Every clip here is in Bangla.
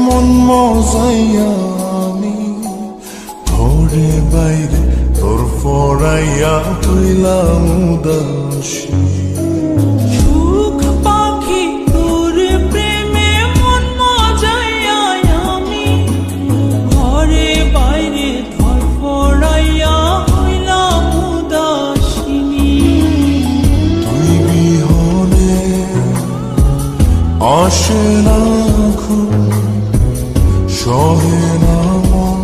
মন মজাইয়া আমি ঘরে বাইরে তোর ফরাইয়া হইলাম উদাসী। সুখ পাখি তোর প্রেমে মন মজাইয়া আমি ঘরে বাইরে ধরফরাইয়া হইলাম উদাসিনী। তুই বিহনে আসে না ঘুম, সহে না মন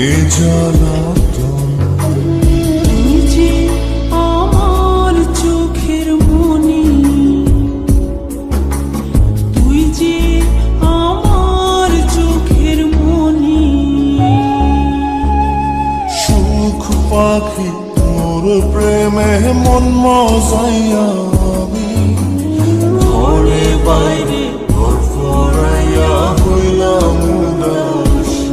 এ জ্বালাতন। তুই যে আমার চোখের মনি, তুই যে আমার চোখের মনি। সুখ পাখি তোর প্রেমে মন মজাইয়া আমি ঘরে বাইরে তোর ফরাইয়া হইলাম উদাসী।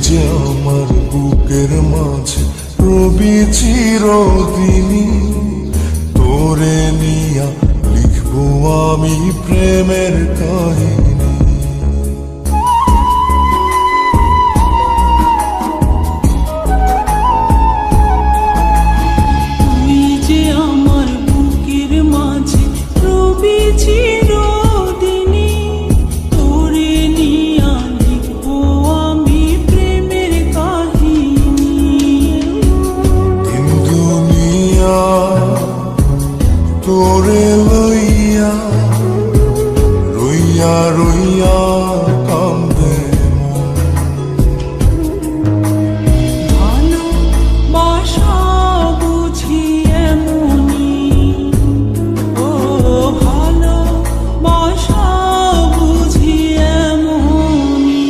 যে আমার বুকের মাঝে রবি চিরদিনই, তোরে নিয়া লিখবো আমি প্রেমের কাহিনী। তুই যে আমার বুকের মাঝে রবি চিরদিনই, তোরে নিয়া লিখবো আমি প্রেমের কাহিনী। দিন দুনিয়া তোরে লইয়া রইয়া রইয়া কান্দে মন। ভালোবাসা বুঝি এমনি, ও ভালোবাসা বুঝি এমনি।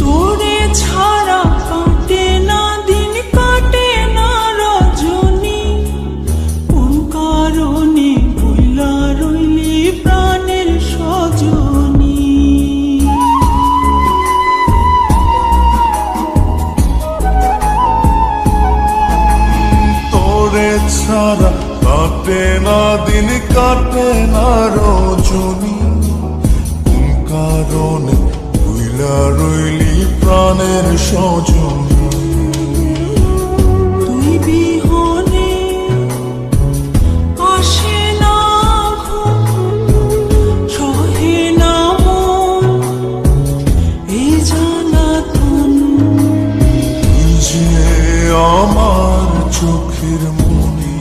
তোরে ছাড়া কাটে না দিন, কাটে না রজনী। কোন কারণে ভুলা রইলি প্রাণের সজনী। তোরে ছাড়া কাটে না দিন, কাটে না রজনী। কোন কারণে ভুইলা রইলি প্রাণের সজনী। তুই বিহনে আসে না ঘুম, সহে না মন এই জ্বালাতন। তুই যে আমার চোখের মনি,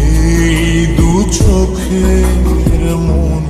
এই দু চোখের মনি।